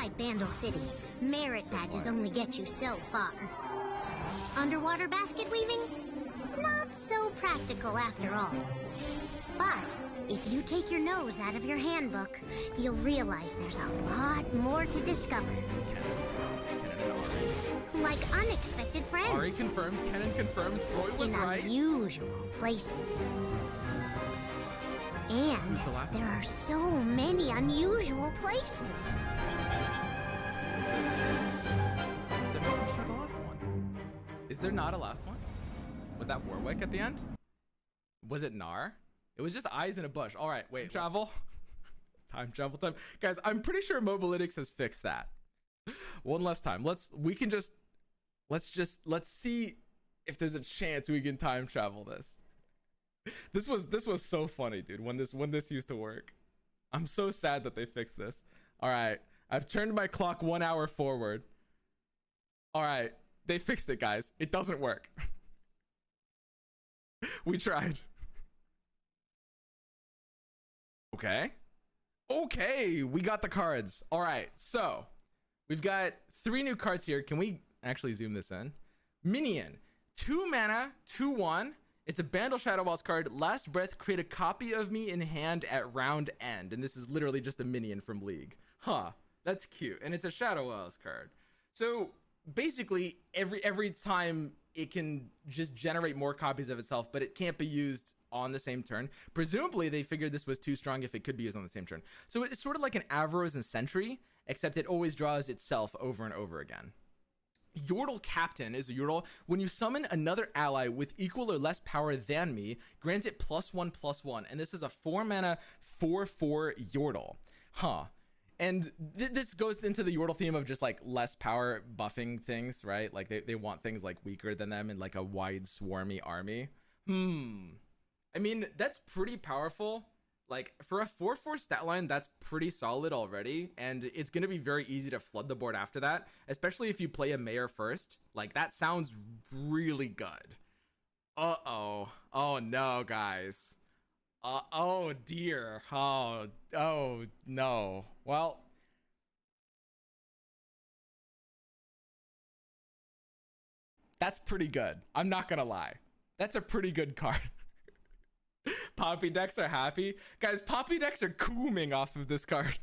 Inside Bandle City, merit badges only get you so far. Underwater basket weaving? Not so practical after all. But if you take your nose out of your handbook, you'll realize there's a lot more to discover. Like unexpected friends. Ari confirmed, Kenan confirmed, Roy was right. In unusual places. And there are so many unusual places. Is there not a last one? Was that Warwick at the end? Was it Nar? It was just eyes in a bush. All right, wait. Travel. Travel time. Guys, I'm pretty sure Mobalytics has fixed that. One last time. Let's see if there's a chance we can time travel this. This was so funny, dude, when this used to work. I'm so sad that they fixed this. All right. I've turned my clock 1 hour forward. All right. They fixed it, guys. It doesn't work. We tried. Okay, we got the cards. All right, so we've got 3 new cards here. Can we actually zoom this in? Minion, 2 mana, 2/1. It's a Bandle Shadow Walls card. Last breath, create a copy of me in hand at round end. And this is literally just a minion from League. Huh, that's cute. And it's a Shadow Walls card. So basically, every time it can just generate more copies of itself, but it can't be used on the same turn. Presumably, they figured this was too strong if it could be used on the same turn. So it's sort of like an Avros and Sentry, except it always draws itself over and over again. Yordle Captain is a Yordle. When you summon another ally with equal or less power than me, grant it +1/+1. And this is a 4 mana 4/4 Yordle. Huh. And this goes into the Yordle theme of just like less power buffing things, right? Like they want things like weaker than them in like a wide swarmy army. I mean, that's pretty powerful. Like for a 4/4 stat line, that's pretty solid already. And it's going to be very easy to flood the board after that, especially if you play a Mayor first. Like that sounds really good. Oh no, guys. Oh dear. Oh no. Well, that's pretty good. I'm not gonna lie. That's a pretty good card. Poppy decks are happy. Guys, Poppy decks are cooming off of this card.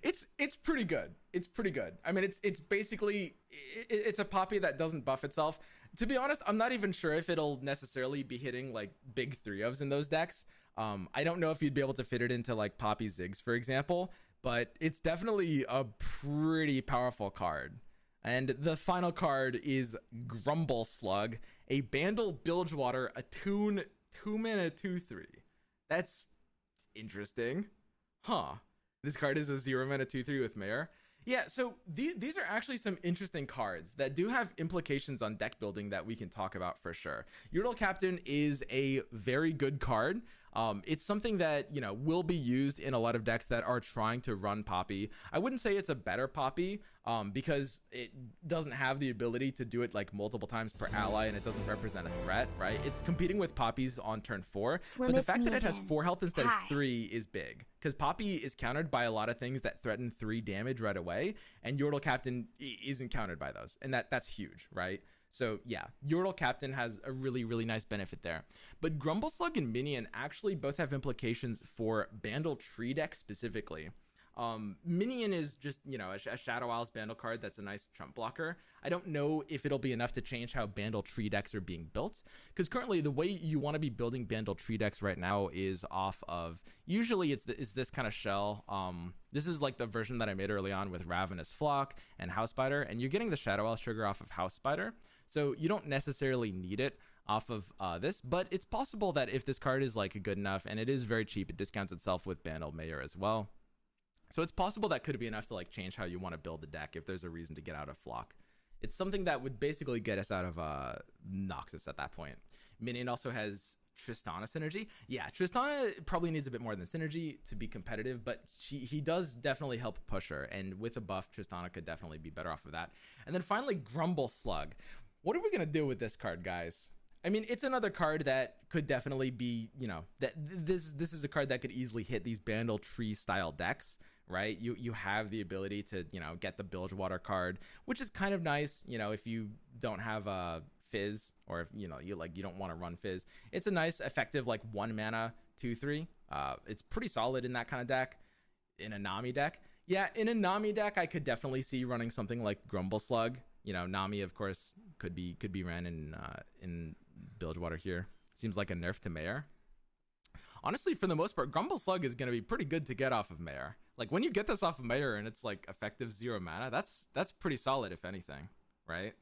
It's pretty good. It's pretty good. I mean, it's basically it's a Poppy that doesn't buff itself. To be honest, I'm not even sure if it'll necessarily be hitting like big 3-ofs in those decks. I don't know if you'd be able to fit it into like Poppy Ziggs, for example, but it's definitely a pretty powerful card. And the final card is Grumble Slug, a Bandle Bilgewater, a Toon 2 mana 2/3. That's interesting. Huh. This card is a 0 mana 2/3 with Mayor. Yeah, so these are actually some interesting cards that do have implications on deck building that we can talk about for sure. Yordle Captain is a very good card. It's something that, you know, will be used in a lot of decks that are trying to run Poppy. I wouldn't say it's a better Poppy because it doesn't have the ability to do it like multiple times per ally, and it doesn't represent a threat, right? It's competing with Poppies on turn 4, but the fact that it has 4 health instead of 3 is big, because Poppy is countered by a lot of things that threaten 3 damage right away, and Yordle Captain isn't countered by those, and that's huge, right? So yeah, Yordle Captain has a really, really nice benefit there. But Grumble Slug and Minion actually both have implications for Bandle Tree deck specifically. Minion is just, you know, a Shadow Isles Bandle card that's a nice trump blocker. I don't know if it'll be enough to change how Bandle Tree decks are being built, because currently the way you want to be building Bandle Tree decks right now is off of, usually it's this kind of shell. This is like the version that I made early on with Ravenous Flock and House Spider, and you're getting the Shadow Isles trigger off of House Spider. So you don't necessarily need it off of this, but it's possible that if this card is like good enough, and it is very cheap, it discounts itself with Bandle Mayor as well. So it's possible that could be enough to like change how you want to build the deck if there's a reason to get out of Flock. It's something that would basically get us out of Noxus at that point. Minion also has Tristana synergy. Yeah, Tristana probably needs a bit more than synergy to be competitive, but he does definitely help push her, and with a buff, Tristana could definitely be better off of that. And then finally, Grumble Slug. What are we gonna do with this card, guys? I mean, it's another card that could definitely be, you know, that this is a card that could easily hit these Bandle Tree style decks, right? You have the ability to, you know, get the Bilgewater card, which is kind of nice, you know, if you don't have a Fizz, or if, you know, you don't want to run Fizz. It's a nice effective like 1 mana 2/3. It's pretty solid in that kind of deck. In a Nami deck, yeah, in a Nami deck I could definitely see running something like Grumble Slug. You know, Nami of course could be ran in Bilgewater here. Seems like a nerf to Mayor. Honestly, for the most part, Grumble Slug is going to be pretty good to get off of Mayor. Like, when you get this off of Mayor and it's like effective 0 mana, that's pretty solid, if anything, right?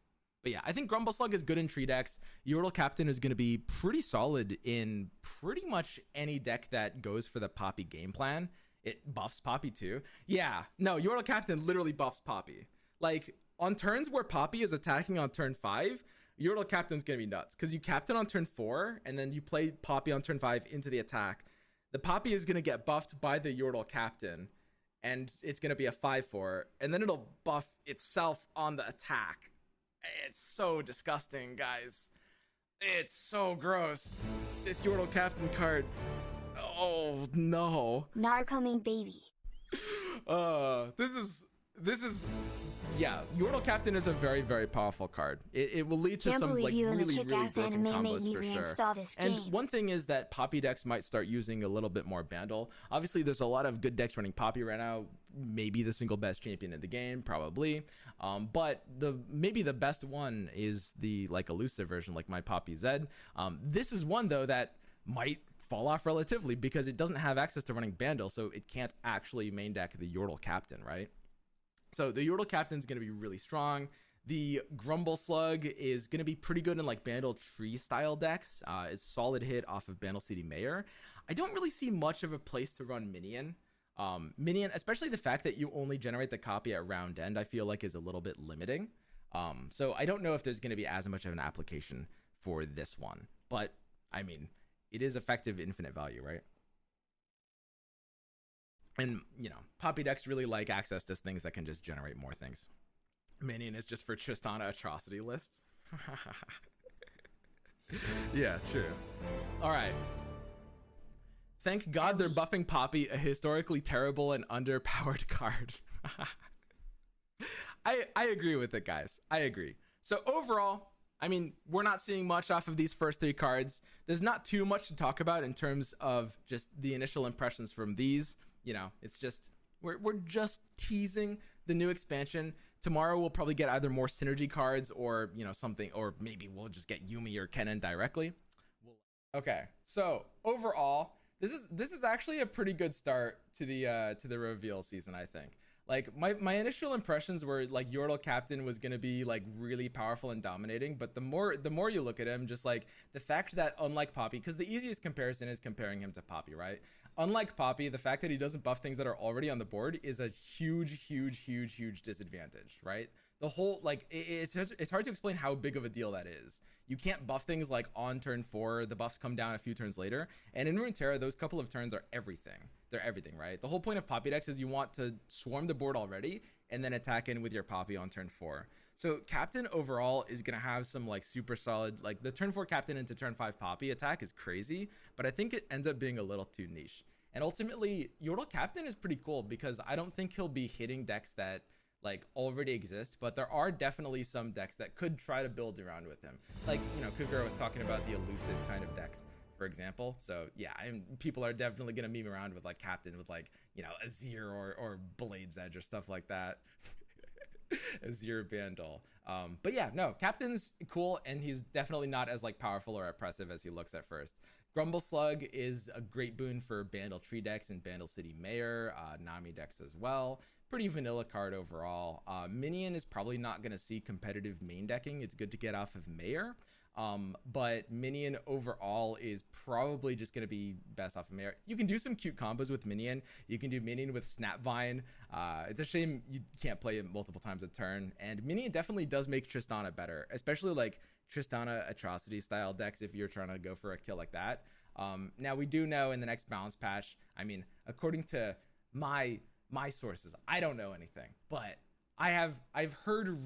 But yeah, I think Grumble Slug is good in tree decks. Yordle Captain is going to be pretty solid in pretty much any deck that goes for the Poppy game plan. It buffs Poppy too. Yeah, no, Yordle Captain literally buffs Poppy. Like, on turns where Poppy is attacking on turn 5, Yordle Captain's going to be nuts. Because you Captain on turn 4, and then you play Poppy on turn 5 into the attack. The Poppy is going to get buffed by the Yordle Captain, and it's going to be a 5/4, and then it'll buff itself on the attack. It's so disgusting, guys. It's so gross. This Yordle Captain card. Oh, no. Narcoming baby. This is yeah, Yordle Captain is a very, very powerful card. It will lead to some like really, really broken combos for sure. And one thing is that Poppy decks might start using a little bit more Bandle. Obviously, there's a lot of good decks running Poppy right now. Maybe the single best champion in the game, probably. But maybe the best one is the like elusive version, like my Poppy Zed. This is one though that might fall off relatively because it doesn't have access to running Bandle, so it can't actually main deck the Yordle Captain, right? So the Yordle Captain is going to be really strong. The Grumble Slug is going to be pretty good in like Bandle tree style decks. It's solid hit off of Bandle City Mayor. I don't really see much of a place to run Minion. Minion, especially the fact that you only generate the copy at round end, I feel like is a little bit limiting. So I don't know if there's going to be as much of an application for this one. But, I mean, it is effective infinite value, right? And, you know, Poppy decks really like access to things that can just generate more things. Minion is just for Tristana Atrocity list. Yeah, true. All right. Thank God they're buffing Poppy, a historically terrible and underpowered card. I agree with it, guys. I agree. So overall, I mean, we're not seeing much off of these first 3 cards. There's not too much to talk about in terms of just the initial impressions from these. You know, it's just we're just teasing the new expansion. Tomorrow we'll probably get either more synergy cards or, you know, something, or maybe we'll just get Yumi or Kennen directly. Okay, so overall, this is actually a pretty good start to the reveal season, I think. Like my initial impressions were like Yordle Captain was gonna be like really powerful and dominating, but the more you look at him, just like the fact that unlike Poppy, because the easiest comparison is comparing him to Poppy, right? Unlike Poppy, the fact that he doesn't buff things that are already on the board is a huge disadvantage, right? The whole, like, it's hard to explain how big of a deal that is. You can't buff things like on turn 4, the buffs come down a few turns later, and in Runeterra, those couple of turns are everything. They're everything, right? The whole point of Poppy decks is you want to swarm the board already, and then attack in with your Poppy on turn 4. So Captain overall is going to have some like super solid, like the turn 4 Captain into turn 5 Poppy attack is crazy, but I think it ends up being a little too niche. And ultimately, Yordle Captain is pretty cool because I don't think he'll be hitting decks that like already exist, but there are definitely some decks that could try to build around with him. Like, you know, Kugura was talking about the elusive kind of decks, for example. So yeah, people are definitely going to meme around with like Captain with like, you know, Azir or Blade's Edge or stuff like that. Azir Bandle. But yeah, no, Captain's cool, and he's definitely not as like powerful or oppressive as he looks at first. Grumble Slug is a great boon for Bandle tree decks and Bandle City Mayor, Nami decks as well. Pretty vanilla card overall. Minion is probably not going to see competitive main decking. It's good to get off of Mayor. But Minion overall is probably just going to be best off of Mayor. You can do some cute combos with Minion. You can do Minion with Snapvine. It's a shame you can't play it multiple times a turn. And Minion definitely does make Tristana better, especially like Tristana Atrocity style decks if you're trying to go for a kill like that. Now we do know in the next balance patch, I mean, according to my sources, I don't know anything, but I've heard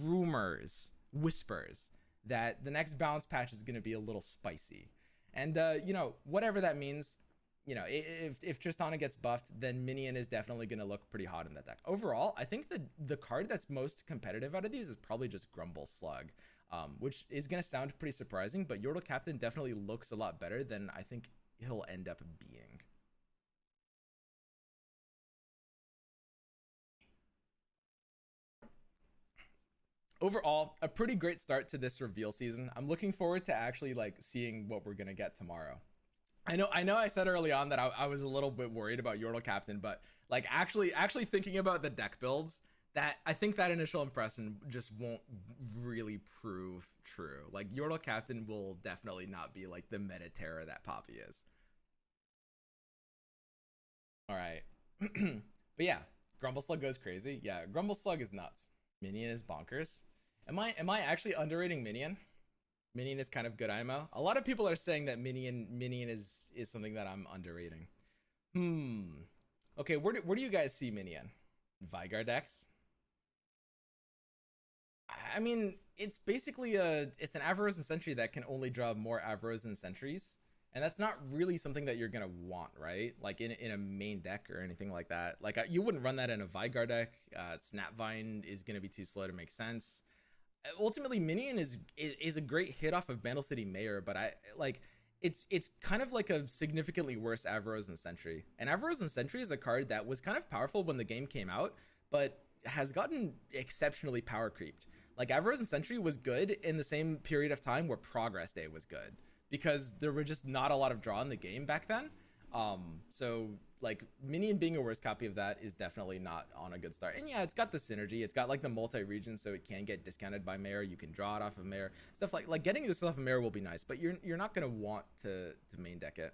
whispers that the next balance patch is going to be a little spicy. And you know, whatever that means, you know, if Tristana gets buffed, then Minion is definitely going to look pretty hot in that deck. Overall, I think the card that's most competitive out of these is probably just Grumble Slug, which is going to sound pretty surprising, but Yordle Captain definitely looks a lot better than I think he'll end up being. Overall, a pretty great start to this reveal season. I'm looking forward to actually like seeing what we're gonna get tomorrow. I know I said early on that I was a little bit worried about Yordle Captain, but like actually thinking about the deck builds, that I think that initial impression just won't really prove true. Like Yordle Captain will definitely not be like the meta terror that Poppy is. All right. But yeah, Grumble Slug goes crazy. Yeah, Grumble Slug is nuts. Minion is bonkers. Am I actually underrating Minion? Minion is kind of good IMO. A lot of people are saying that Minion is something that I'm underrating. Hmm. Okay, where do you guys see Minion? Vigar decks? I mean, it's basically it's an Avaros and Sentry that can only draw more Avaros and Sentries. And that's not really something that you're gonna want, right? Like in a main deck or anything like that. Like you wouldn't run that in a Vigar deck. Snapvine is gonna be too slow to make sense. Ultimately, Minion is a great hit off of Bandle City Mayor, but I like it's kind of like a significantly worse Avaros and Sentry. And Avaros and Sentry is a card that was kind of powerful when the game came out, but has gotten exceptionally power creeped. Like Avaros and Sentry was good in the same period of time where Progress Day was good, because there were just not a lot of draw in the game back then. So like Minion being a worse copy of that is definitely not on a good start. And yeah, it's got the synergy. It's got like the multi-region, so it can get discounted by Mare. You can draw it off of Mare. Stuff like getting this off of Mare will be nice, but you're not gonna want to main deck it.